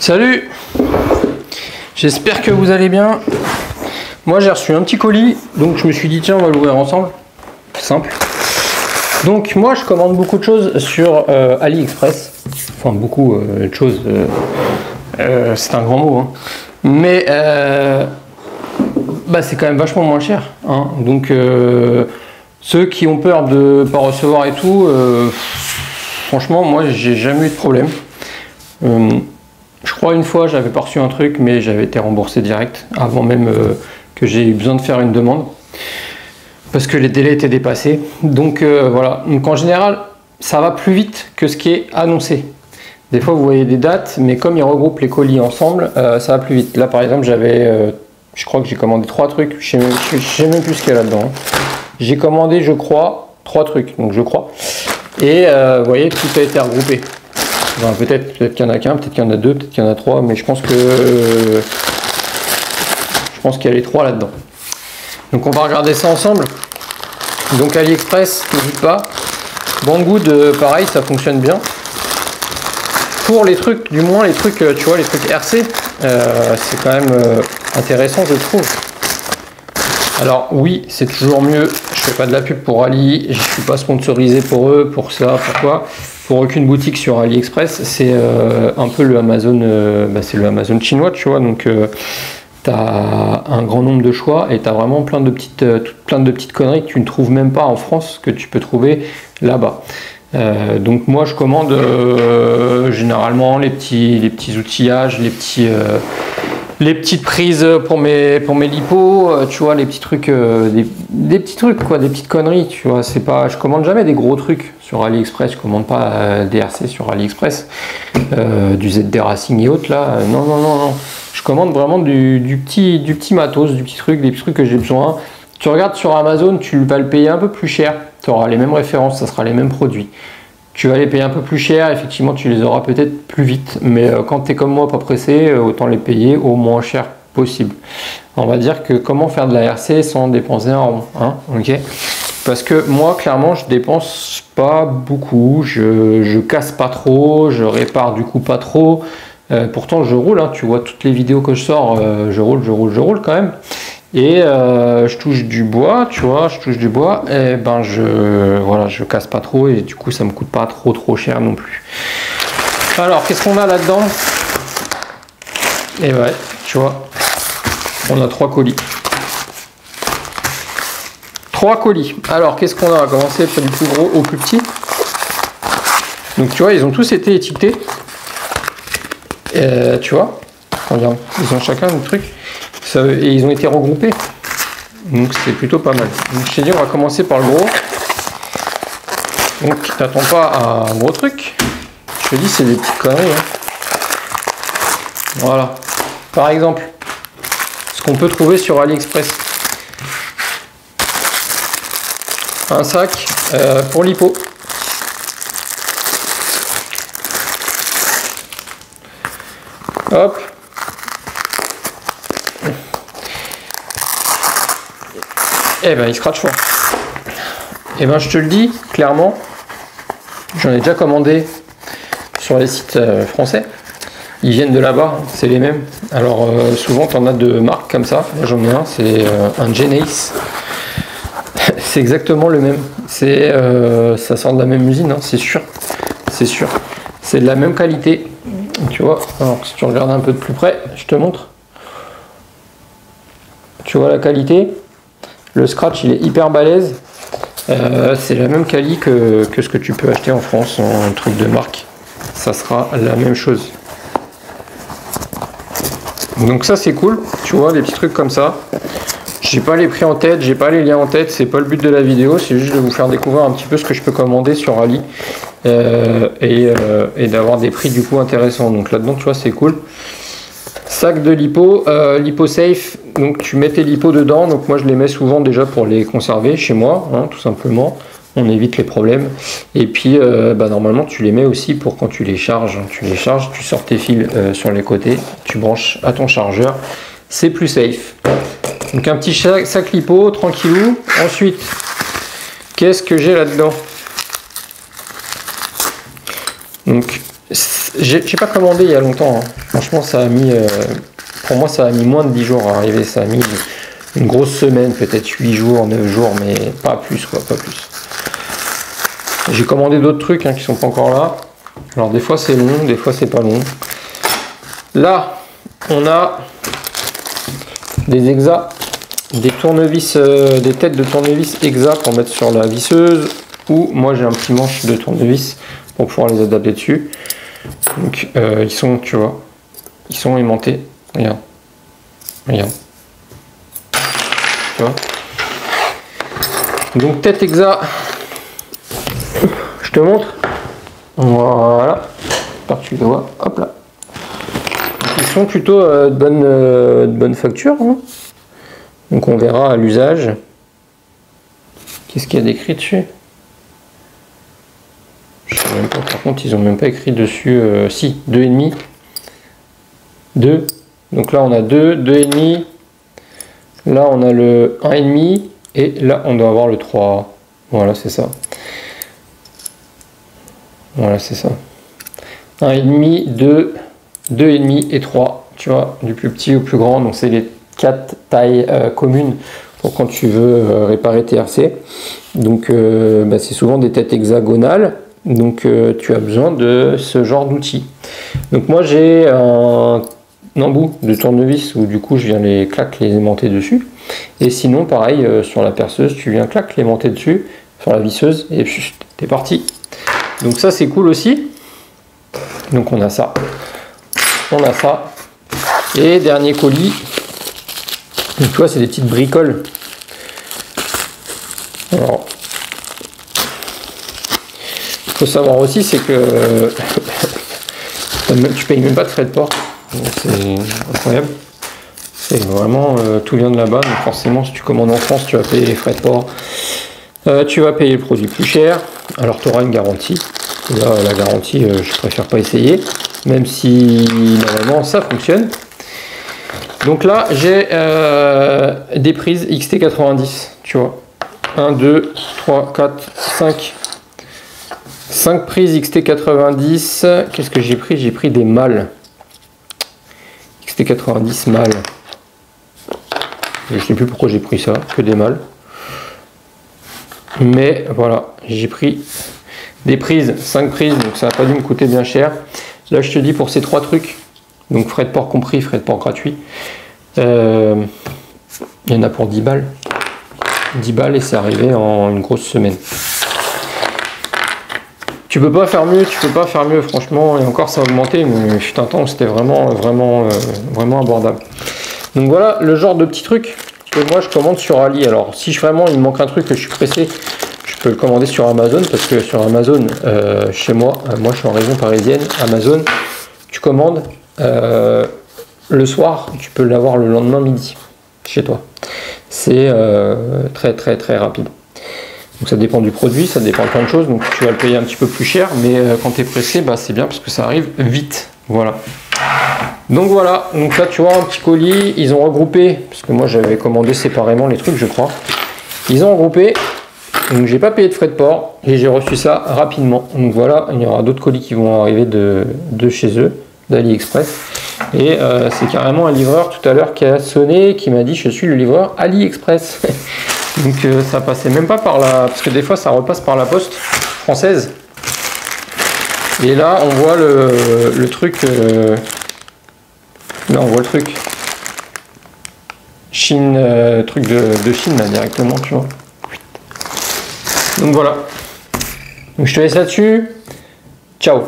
Salut, j'espère que vous allez bien. Moi j'ai reçu un petit colis, donc je me suis dit tiens on va l'ouvrir ensemble, simple. Donc moi je commande beaucoup de choses sur AliExpress, enfin beaucoup de choses, c'est un grand mot, hein. Mais c'est quand même vachement moins cher, hein. Donc ceux qui ont peur de pas recevoir et tout, franchement moi j'ai jamais eu de problème. Je crois une fois j'avais pas reçu un truc mais j'avais été remboursé direct avant même que j'ai eu besoin de faire une demande parce que les délais étaient dépassés. Donc voilà, donc en général ça va plus vite que ce qui est annoncé. Des fois vous voyez des dates mais comme ils regroupent les colis ensemble, ça va plus vite. Là par exemple j'avais je crois que j'ai commandé 3 trucs, je sais même plus ce qu'il y a là-dedans, hein. J'ai commandé je crois 3 trucs, donc je crois, et vous voyez tout a été regroupé. Enfin, peut-être qu'il y en a qu'un, peut-être qu'il y en a 2, peut-être qu'il y en a 3, mais je pense qu'il y a les 3 là-dedans. Donc on va regarder ça ensemble. Donc AliExpress, n'hésite pas. Banggood, pareil, ça fonctionne bien. Pour les trucs, du moins les trucs, tu vois, les trucs RC, c'est quand même intéressant, je trouve. Alors oui, c'est toujours mieux. Je fais pas de la pub pour Ali, je suis pas sponsorisé pour eux, pour ça, pourquoi? Pour aucune boutique sur AliExpress, c'est un peu le Amazon, c'est le Amazon chinois, tu vois. Donc tu as un grand nombre de choix et tu as vraiment plein de petites conneries que tu ne trouves même pas en France, que tu peux trouver là-bas. Donc moi je commande généralement les petits outillages, les petites prises pour mes lipos, tu vois, les petits trucs, des petits trucs quoi, des petites conneries, tu vois. C'est pas, je commande jamais des gros trucs sur AliExpress, je commande pas des RC sur AliExpress, du ZD Racing et autres là, non. Je commande vraiment du petit matos, des petits trucs que j'ai besoin. Tu regardes sur Amazon, tu vas le payer un peu plus cher, tu auras les mêmes références, ça sera les mêmes produits. Tu vas les payer un peu plus cher, effectivement tu les auras peut-être plus vite, mais quand tu es comme moi pas pressé, autant les payer au moins cher possible. On va dire que comment faire de la RC sans dépenser un rond, hein, ok? Parce que moi clairement je dépense pas beaucoup, je casse pas trop, je répare du coup pas trop, pourtant je roule, hein, tu vois toutes les vidéos que je sors, je roule quand même. Et je touche du bois, tu vois, et ben je casse pas trop et du coup ça me coûte pas trop cher non plus. Alors qu'est-ce qu'on a là-dedans? Et ouais, tu vois, on a 3 colis. 3 colis. Alors qu'est-ce qu'on a? On va commencer du plus gros au plus petit. Donc tu vois, ils ont tous été étiquetés. Tu vois, regarde, ils ont chacun un truc. Et ils ont été regroupés, donc c'est plutôt pas mal. Donc je t'ai dit on va commencer par le gros. Donc t'attends pas à un gros truc, je te dis c'est des petites conneries, hein. Voilà, par exemple ce qu'on peut trouver sur AliExpress, un sac pour lipo. Hop. Eh ben il scratch fort. Et ben je te le dis clairement, j'en ai déjà commandé sur les sites français. Ils viennent de là-bas, c'est les mêmes. Alors souvent tu en as de marques comme ça. Moi j'en ai un, c'est un Genesis. C'est exactement le même. C'est ça sort de la même usine, hein, c'est sûr. C'est sûr. C'est de la même qualité. Tu vois, alors si tu regardes un peu de plus près, je te montre. Tu vois la qualité. Le scratch il est hyper balèze, c'est la même quali que ce que tu peux acheter en France en truc de marque, ça sera la même chose. Donc ça c'est cool, tu vois, des petits trucs comme ça. J'ai pas les prix en tête, j'ai pas les liens en tête, c'est pas le but de la vidéo, c'est juste de vous faire découvrir un petit peu ce que je peux commander sur Ali et d'avoir des prix du coup intéressants. Donc là-dedans tu vois c'est cool. Sac de lipo, lipo safe, donc tu mets tes lipos dedans, donc moi je les mets souvent déjà pour les conserver chez moi, hein, tout simplement, on évite les problèmes, et puis normalement tu les mets aussi pour quand tu les charges, tu sors tes fils sur les côtés, tu branches à ton chargeur, c'est plus safe. Donc un petit sac lipo, tranquillou. Ensuite, qu'est-ce que j'ai là-dedans? Donc j'ai pas commandé il y a longtemps, hein. Franchement, ça a mis, pour moi, ça a mis moins de 10 jours à arriver. Ça a mis une grosse semaine, peut-être 8 jours, 9 jours, mais pas plus, quoi, pas plus. J'ai commandé d'autres trucs qui sont pas encore là. Alors, des fois, c'est long, des fois, c'est pas long. Là, on a des Exa, des tournevis, des têtes de tournevis Exa pour mettre sur la visseuse. Ou moi, j'ai un petit manche de tournevis pour pouvoir les adapter dessus. Donc, ils sont, tu vois, ils sont aimantés. Regarde. Regarde. Tu vois. Donc, tête Exa. Je te montre. Voilà. J'espère que tu le vois. Hop là. Ils sont plutôt de bonne facture. Hein. Donc, on verra à l'usage. Qu'est-ce qu'il y a d'écrit dessus? Je sais même pas. Par contre, ils ont même pas écrit dessus. Si, 2,5. 2. Donc là, on a 2, 2,5. Là, on a le 1,5. Et là, on doit avoir le 3. Voilà, c'est ça. Voilà, c'est ça. 1,5, 2, 2,5 et 3. Tu vois, du plus petit au plus grand. Donc, c'est les 4 tailles communes pour quand tu veux réparer tes RC. Donc, c'est souvent des têtes hexagonales. Donc, tu as besoin de ce genre d'outils. Donc, moi, j'ai un embout de tournevis où du coup, je viens les aimanter dessus. Et sinon, pareil, sur la perceuse, tu viens l'aimanter dessus, sur la visseuse, et puis, t'es parti. Donc, ça, c'est cool aussi. Donc, on a ça. On a ça. Et dernier colis. Donc, tu vois, c'est des petites bricoles. Alors, il faut savoir aussi, c'est que tu payes même pas de frais de port. C'est incroyable. C'est vraiment, tout vient de là-bas. Donc forcément, si tu commandes en France, tu vas payer les frais de port. Tu vas payer le produit plus cher. Alors, tu auras une garantie. Et là, la garantie, je préfère pas essayer. Même si, normalement, ça fonctionne. Donc là, j'ai des prises XT90. Tu vois. 1, 2, 3, 4, 5. 5 prises XT90. Qu'est-ce que j'ai pris? J'ai pris des mâles. XT90 mâles. Je ne sais plus pourquoi j'ai pris ça, que des mâles. Mais voilà, j'ai pris des prises, 5 prises, donc ça n'a pas dû me coûter bien cher. Là, je te dis pour ces 3 trucs, donc frais de port compris, frais de port gratuit, il y en a pour 10 balles. 10 balles et c'est arrivé en une grosse semaine. Tu peux pas faire mieux, franchement, et encore ça a augmenté, mais fut un temps où c'était vraiment abordable. Donc voilà le genre de petits trucs que moi je commande sur Ali. Alors si vraiment il me manque un truc que je suis pressé, je peux le commander sur Amazon, parce que sur Amazon, chez moi, moi je suis en région parisienne, Amazon, tu commandes le soir, tu peux l'avoir le lendemain midi, chez toi. C'est très rapide. Donc ça dépend du produit, ça dépend de plein de choses, donc tu vas le payer un petit peu plus cher, mais quand tu es pressé, c'est bien parce que ça arrive vite. Voilà. Donc voilà, donc là tu vois un petit colis, ils ont regroupé, parce que moi j'avais commandé séparément les trucs je crois. Ils ont regroupé, donc j'ai pas payé de frais de port et j'ai reçu ça rapidement. Donc voilà, il y aura d'autres colis qui vont arriver de chez eux, d'AliExpress. Et c'est carrément un livreur tout à l'heure qui a sonné, qui m'a dit je suis le livreur AliExpress. Donc ça passait même pas par la... Parce que des fois ça repasse par la poste française. Et là on voit le truc... Là on voit le truc. Chine, truc de Chine là directement, tu vois. Donc voilà. Donc je te laisse là-dessus. Ciao.